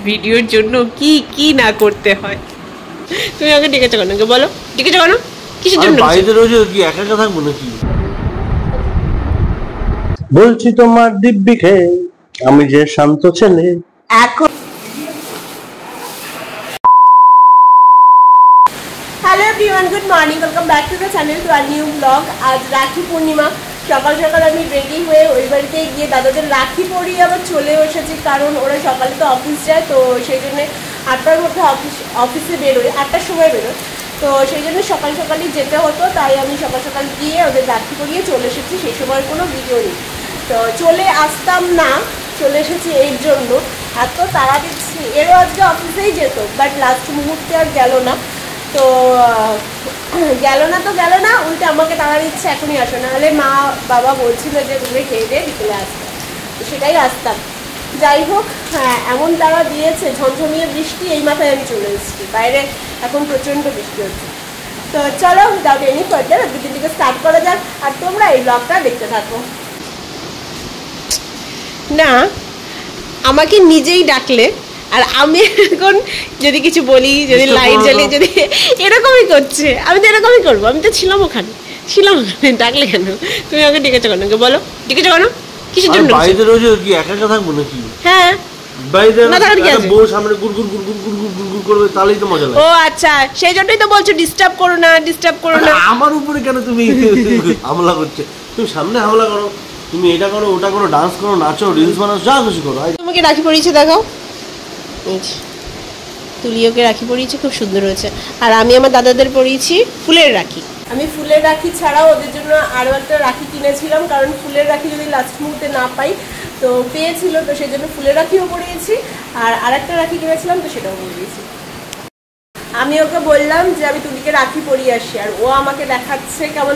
ভিডিওর জন্য কি কি না করতে হয়। তুমি আগে ডেকেছো কেন, বলো ডেকেছো কেন, কিসের জন্য? বাড়িতে রোজ কি একা একা থাকবো নাকি? বলছি তোমার দিব্যি খেয়ে আমি যে শান্ত ছেলে। এখন hello everyone, good morning, welcome back to the channel, to our new blog. আজ রাখি পূর্ণিমা। সকাল সকাল আমি রেডি হয়ে ওই বাড়িতে গিয়ে দাদাদের রাখি পরিয়ে আবার চলে এসেছি, কারণ ওরা সকালে তো অফিস যায়, তো সেই জন্যে 8টার মধ্যে অফিসে বেরোয়, 8টার সময় বেরোয়, তো সেই জন্য সকাল সকালই যেতে হতো। তাই আমি সকাল সকাল গিয়ে ওদের রাখি পরিয়ে চলে এসেছি। সেই সময় কোনো ভিডিও নেই, তো চলে আসতাম না, চলে এসেছি এর জন্য। এত তাড়া দিচ্ছি, এরও আজকে অফিসেই যেত, বাট লাস্ট মুহূর্তে আর গেল না। তো গেল না, উল্টে আমাকে তাড়া দিচ্ছে এখনই আসো, নাহলে মা বাবা বলছিল যে তুমি খেয়ে দিয়ে বিকেলে আসবে, তো সেটাই আসতাম। যাই হোক, হ্যাঁ এমন তাড়া দিয়েছে, ঝমঝমিয়ে বৃষ্টি, এই মাথায় আমি চলে এসেছি। বাইরে এখন প্রচণ্ড বৃষ্টি হচ্ছে। তো চলো উইদাউট এনি ফার্দার দুদিন থেকে স্টার্ট করা যাক, আর তোমরা এই ব্লগটা দেখতে থাকো। না, আমাকে নিজেই ডাকলে, আর আমি এখন যদি কিছু বলি, যদি লাইট জ্বালিয়ে, যদি এরকমই করছে, আমি তো এরকমই করবো। আমি তো ছিলাম ওখানে, ডাকলে কেন? তুমি আমাকে ডেকেছো কেন, বলো ডেকেছো কেন, কিসের জন্য? বাড়িতে রোজ কি একা একা থাকবো নাকি? হ্যাঁ, বউ সামনে গুড়গুড় গুড়গুড় গুড়গুড় গুড়গুড় করবে, তাহলেই তো মজা লাগে। ও আচ্ছা, সেই জন্যই তো বলছো ডিস্টার্ব করো না। আমার উপরে কেন তুমি হামলা করছে? তুমি সামনে হামলা করো, তুমি এটা করো, ওটা করো, ডান্স করো, নাচো, রিলস বানাও, যা খুশি করো। তোমাকে রাখি পরিয়েছে, দেখাও। তুলিওকে রাখি পরিয়েছে, খুব সুন্দর হয়েছে। আর আমি আমার দাদাদের পরিয়েছি ফুলের রাখি। আমি ফুলের রাখি ছাড়াও ওদের জন্য আরও একটা রাখি কিনেছিলাম, কারণ ফুলের রাখি যদি লাস্ট মুহূর্তে না পাই, তো পেয়েছিল, তো সেই জন্য ফুলের রাখিও পরিয়েছি। আর আরেকটা রাখি কিনেছিলাম, তো সেটাও পরিয়েছি। আমি ওকে বললাম যে আমি তুলিকে রাখি পরিয়ে আসি, আর ও আমাকে দেখাচ্ছে, কেমন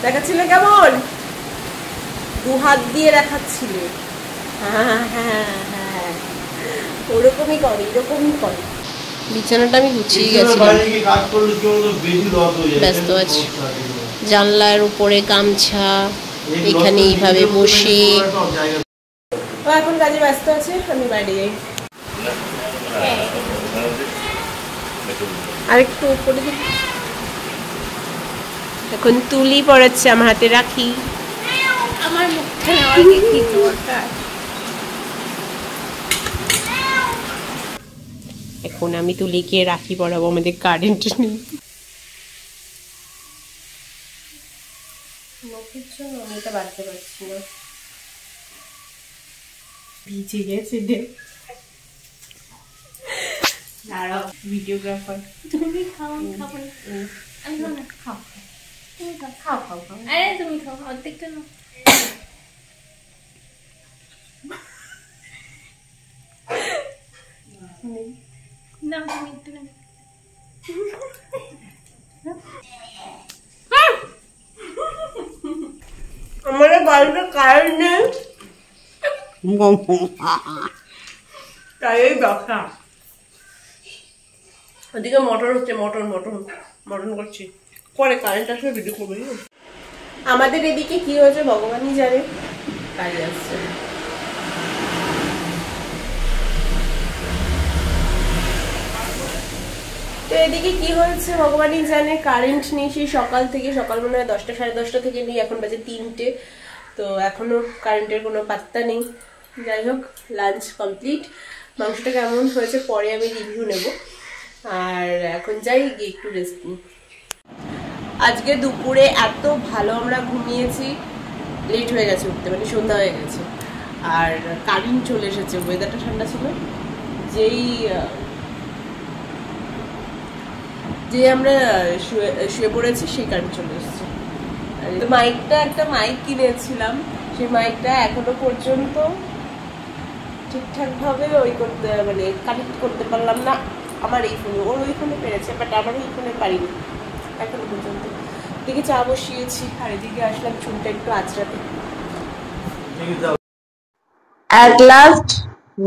দেখাচ্ছিল কেমন, 2 হাত দিয়ে দেখাচ্ছিল। হ্যাঁ হ্যাঁ হ্যাঁ, ওরকমই করে, এরকমই করে। বিছানাটা আমি গুছিয়ে গেছিলাম, ব্যস্ত আছি। জানলার উপরে গামছা, এখানে এইভাবে বসে ও এখন কাজে ব্যস্ত আছে, আমি বাইরে যাই। আরেকটু উপরে দিই। এখন তুলি পড়াচ্ছে আমার হাতে রাখি। আমার মুখটা নেওয়ার কি দরকার? এখন আমি তুলিকে রাখি পরাবো, আমাদের কারেন্ট নেই। নখের জন্য আমি এটা বাড়তে পারছি না, ভিজে গেছে। দাঁড়াও ভিডিওগ্রাফার, তুমি খাও, খাবো না আমি, না খাও, তুমি খাও খাও খাও, আরে তুমি খাও, অর্ধেকটা না। না তুমি একটু না। আমার বাড়িতে কারেন্ট নেই, তাই এই ব্যবসা। ওদিকে মটর হচ্ছে, মটন করছি, পরে কারেন্ট আসলে ভিডিও করবো। আমাদের এদিকে কি হয়েছে ভগবানই জানে, কাজ আসছে। তো এদিকে কি হয়েছে ভগবানই জানে, কারেন্ট নেই সেই সকাল থেকে। সকাল মনে হয় 10টা সাড়ে 10টা থেকে নিয়ে এখন বাজে 3টে, তো এখনো কারেন্টের কোনো পাত্তা নেই। যাই হোক, লাঞ্চ কমপ্লিট। মাংসটা কেমন হয়েছে পরে আমি রিভিউ নেব, আর এখন যাই গিয়ে একটু রেস্ট নিই। আজকে দুপুরে এত ভালো আমরা ঘুমিয়েছি, লেট হয়ে গেছে উঠতে, মানে সন্ধ্যা হয়ে গেছে, আর কারেন্ট চলে এসেছে। ওয়েদারটা ঠান্ডা ছিল, যে আমরা শুয়ে পড়েছি সেই কারেন্ট চলে এসেছে। মাইকটা, একটা মাইক কিনেছিলাম, সেই মাইকটা এখনো পর্যন্ত ঠিকঠাক ভাবে মানে কানেক্ট করতে পারলাম না আমার এই ফোনে। ওর ওই ফোনে পেরেছে, বাট আমার এই ফোনে পারিনি এখনো পর্যন্ত। এদিকে চা বসিয়েছি, আর এদিকে আসলাম চুলটা একটু আঁচড়াতে। At last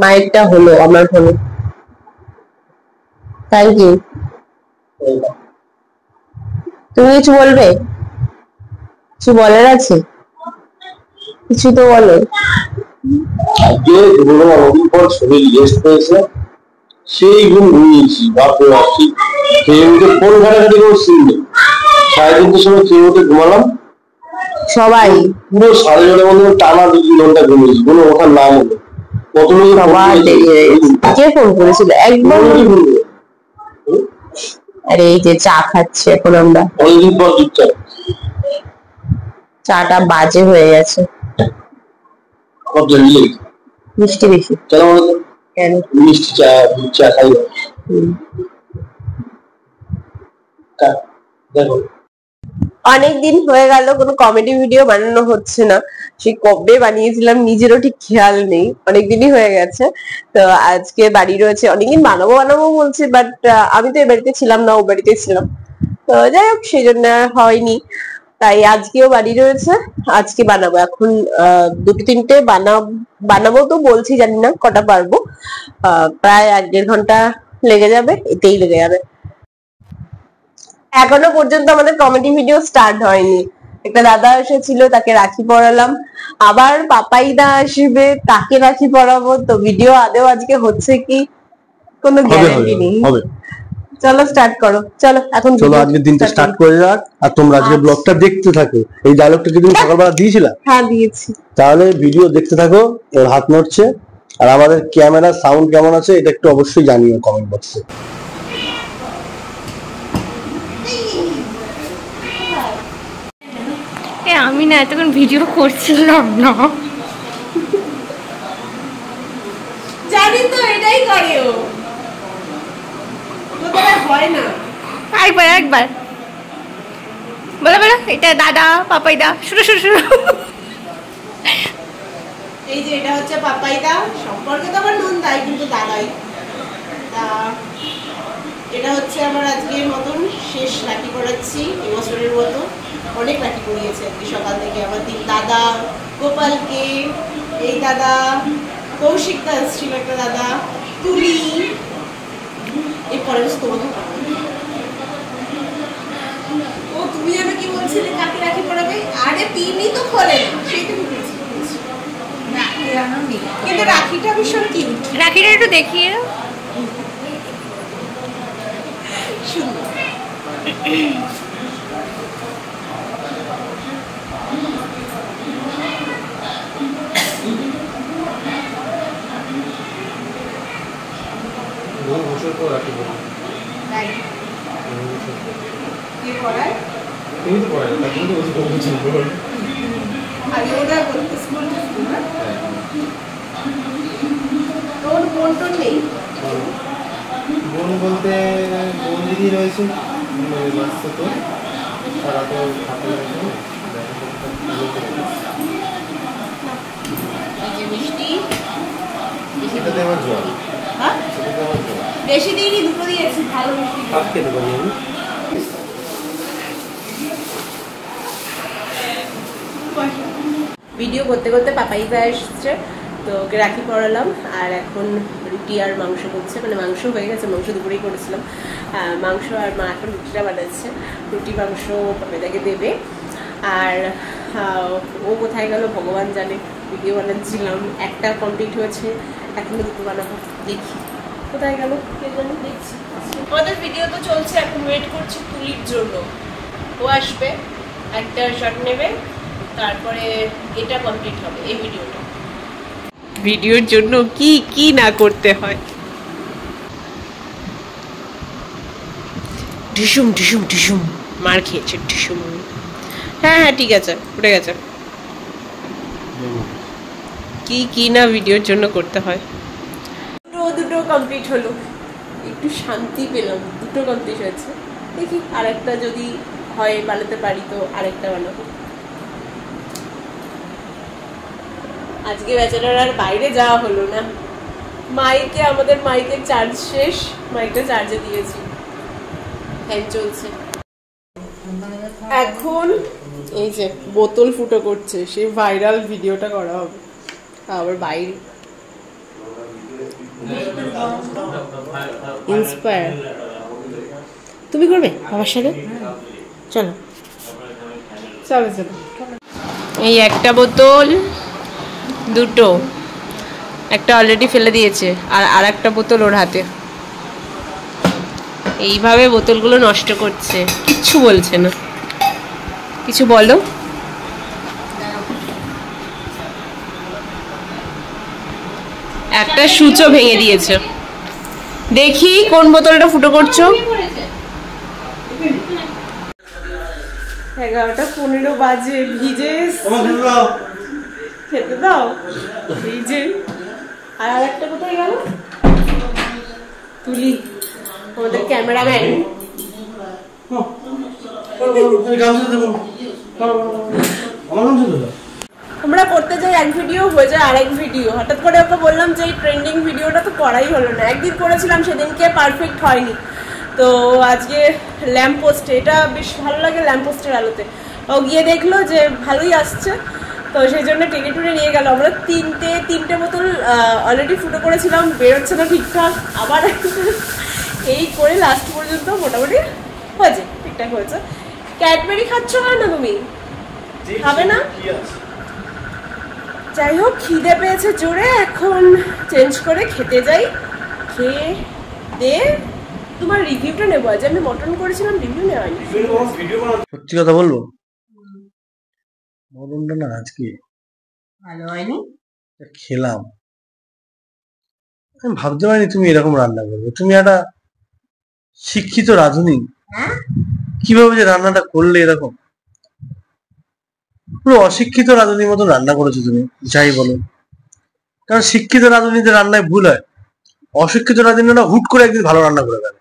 মাইকটা হলো আমার ফোনে। Thank you. তুমি কিছু বলবে? কিছু বলার আছে? কিছু তো বলো। আজকে দুপুরে অনেকদিন পর শরীর রেস্ট পেয়েছে, সেই ঘুম ঘুমিয়েছি। বাপরে বাপ, খেয়ে উঠে ফোন ঘাটাঘাটি করছি, 3:30টার সময় খেয়ে উঠে ঘুমালাম সবাই পুরো 9:30টার মধ্যে টানা 2-3 ঘন্টা ঘুমিয়েছি, কোনো ওঠার নাম হলো সবার দেরি হয়ে গেছে। কে ফোন করেছিল একবার? আরে এই যে চা খাচ্ছি এখন আমরা, অনেকদিন পর চুপচাপ। চাটা বাজে হয়ে গেছে, মিষ্টি বেশি। চলো কেন? মিষ্টি চা, দুধ চা খাই না। দেখো অনেকদিন হয়ে গেল কোনো কমেডি ভিডিও বানানো হচ্ছে না, সেই কবে বানিয়েছিলাম নিজেরও ঠিক খেয়াল নেই, অনেকদিনই হয়ে গেছে। তো আজকে বাড়ি রয়েছে, অনেকদিন বানাবো বানাবো বলছি, বাট আমি তো এ বাড়িতে ছিলাম না, ও বাড়িতে ছিলাম, তো যাই হোক সেই জন্য হয়নি। তাই আজকেও বাড়ি রয়েছে, আজকে বানাবো। এখন 2-3টে বানাবো তো বলছি, জানি না কটা পারবো। প্রায় 1-1.5 ঘন্টা লেগে যাবে, এতেই লেগে যাবে। এখনো পর্যন্ত আমাদের কমেডি ভিডিও স্টার্ট হয়নি। একটা দাদা এসেছিল, তাকে রাখি পরালাম, আবার পাপাইদা আসবে, তাকে রাখি পরাবো। তো ভিডিও আদেও আজকে হচ্ছে কি কোনো গ্যারান্টি নেই। চলো স্টার্ট করো, চলো এখন চলো আজকে দিনটা স্টার্ট করে যাক। আর তোমরা আজকে ব্লগটা দেখতে থাকো। এই ডায়লগটা কি তুমি সকালবেলা দিয়েছিলা? হ্যাঁ দিয়েছি। তাহলে ভিডিও দেখতে থাকো। ওর হাত নড়ছে। আর আমাদের ক্যামেরা সাউন্ড কেমন আছে এটা একটু অবশ্যই জানিও কমেন্ট বক্সে। আমি না এতক্ষণ ভিডিও করছিলাম না, জানি তো এটাই করে ও, তো তারা হয় না। একবার বলো এটা দাদা পাপাইদা, শুরু এই যে এটা হচ্ছে পাপাইদা, সম্পর্কে তো আমার নুন দাই কিন্তু দাদাই। তা এটা হচ্ছে আমার আজকের মতন শেষ রাখি পড়াচ্ছি এবছরের মতো। অনেক রাখি পড়িয়েছে আজকে সকাল থেকে আমার দিন। দাদা গোপালকে, এই দাদা কৌশিক দাস ছিল একটা দাদা, তুলি, এরপরে তোমাকে ও তুমি যেন কি বলছিলে কাকে রাখি পড়াবে? আরে তিনি তো খোলে না, সেইটা বুঝেছি। কিন্তু রাখিটা ভীষণ কিউট। রাখিটা একটু দেখিয়ে সুন্দর। বোন বলতে বোন দিদি রয়েছে, তো তারা তো থাকে মিষ্টি সেটাতে আমার জল, সেটাতে আমার জল বেশি দিইনি, দুটো দিয়েছি। ভালো মিষ্টি ভাত খেতে পারি আমি। ভিডিও করতে করতে পাপাইদা এসছে, তো ওকে রাখি পরালাম। আর এখন রুটি আর মাংস করছে, মানে মাংস হয়ে গেছে, মাংস দুপুরেই করেছিলাম। মাংস আর মা এখন রুটিটা বানাচ্ছে, রুটি মাংস পাপাইদাকে দেবে। আর ও কোথায় গেল ভগবান জানে। ভিডিও বানাচ্ছিলাম, একটা কমপ্লিট হয়েছে, এখনো দুটো বানাবো, দেখি কোথায় গেল কে জানি। দেখছি আমাদের ভিডিও তো চলছে, এখন ওয়েট করছি তুলির জন্য। ও আসবে, একটা শট নেবে, তারপরে এটা কমপ্লিট হবে এই ভিডিওটা। ভিডিওর জন্য কি কি না করতে হয়। ঢিসুম ঢিসুম ঢিসুম মার খেয়েছে ঢিসুম। হ্যাঁ ঠিক আছে, উঠে গেছে। কি কি না ভিডিওর জন্য করতে হয়। দুটো কমপ্লিট হলো, একটু শান্তি পেলাম, দুটো কমপ্লিট হয়েছে। দেখি আরেকটা যদি হয় বানাতে পারি তো আরেকটা বানাবো। আজকে ব্যাচেলার আর বাইরে যাওয়া হলো না। মাইকে আমাদের মাইকের চার্জ শেষ, মাইকটা চার্জে দিয়েছি, ফ্যান চলছে। এখন এই যে বোতল ফুটো করছে, সেই ভাইরাল ভিডিওটা করা হবে আবার বাইরে। ইন্সপায়ার তুমি করবে বাবার সাথে? চলো চলো চলো। এই একটা বোতল, দুটো, একটা অলরেডি ফেলে দিয়েছে আর আরেকটা বোতল ওর হাতে। এইভাবে বোতলগুলো নষ্ট করছে, কিচ্ছু বলছে না। কিছু বলো। একটা সুচো ভেঙে দিয়েছে। দেখি কোন বোতলটা ফুটো করছো। 11:15 বাজে, ভিজে খেতে দাও ভিজে। আর আরেকটা কোথায় গেল? তুলি, আমাদের ক্যামেরাম্যান। আমরা করতে যাই এক ভিডিও, হয়ে যায় আরেক ভিডিও। হঠাৎ করে ওকে বললাম যে এই ট্রেন্ডিং ভিডিওটা তো করাই হলো না। একদিন করেছিলাম, সেদিনকে পারফেক্ট হয়নি। তো আজকে ল্যাম্প পোস্টে, এটা বেশ ভালো লাগে ল্যাম্প পোস্টের আলোতে। ও গিয়ে দেখলো যে ভালোই আসছে, তো সেই জন্য টেনে টুনে নিয়ে গেল। আমরা তিনটে বোতল অলরেডি ফুটো করেছিলাম, বেরোচ্ছে না ঠিকঠাক। আবার এই করে লাস্ট পর্যন্ত মোটামুটি হয়েছে, ঠিকঠাক হয়েছে। ক্যাডবেরি খাচ্ছ না তুমি? খাবে না? যাই হোক, খিদে পেয়েছে জোরে, এখন চেঞ্জ করে খেতে যাই। খেয়ে দে তোমার রিভিউটা নেবো। আজ আমি মটন করেছিলাম, রিভিউ নেওয়া হয়নি। সত্যি কথা বলবো, মটনটা না আজকে ভালো হয়নি। খেলাম, আমি ভাবতে পারিনি তুমি এরকম রান্না করবে। তুমি একটা শিক্ষিত রাঁধুনি, কিভাবে যে রান্নাটা করলে এরকম। পুরো অশিক্ষিত রাঁধুনির মতো রান্না করেছো তুমি, যাই বলো। কারণ শিক্ষিত রাঁধুনিদের রান্নায় ভুল হয়, অশিক্ষিত রাঁধুনিরা হুট করে একদিন ভালো রান্না করে ফেলে।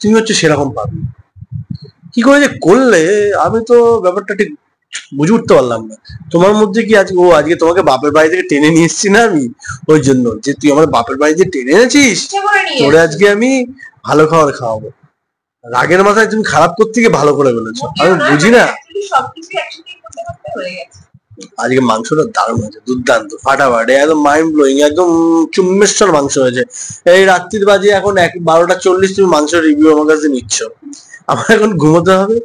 তুমি হচ্ছে সেরকম পাবে। কি করে যে করলে, আমি তো ব্যাপারটা ঠিক বুঝে উঠতে পারলাম না। তোমার মধ্যে কি আজকে তোমাকে বাপের বাড়ি থেকে টেনে নিয়ে এসেছি না আমি, ওই জন্য যে তুই আমার বাপের বাড়ি থেকে টেনে এনেছিস, তোরে আজকে আমি ভালো খাবার খাওয়াবো। রাগের মাথায় তুমি খারাপ করতে গিয়ে ভালো করে ফেলেছো, আমি বুঝি না। আজকে মাংসটা দারুণ হয়েছে, দুর্দান্ত, ফাটাফাটি, একদম মাইন্ড ব্লোয়িং, একদম চুম্বেশ্বর মাংস হয়েছে। এই রাত্রির বাজে এখন 12:40, তুমি মাংসের রিভিউ আমার কাছে নিচ্ছ। আমার এখন ঘুমোতে হবে,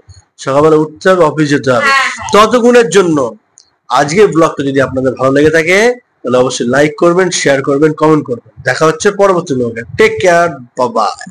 সকালবেলা উঠতে হবে, অফিস যেতে হবে। ততক্ষণের জন্য আজকের ব্লগটা যদি আপনাদের ভালো লেগে থাকে তাহলে অবশ্যই লাইক করবেন, শেয়ার করবেন, কমেন্ট করবেন। দেখা হচ্ছে পরবর্তী ব্লগে। Take care, bye by.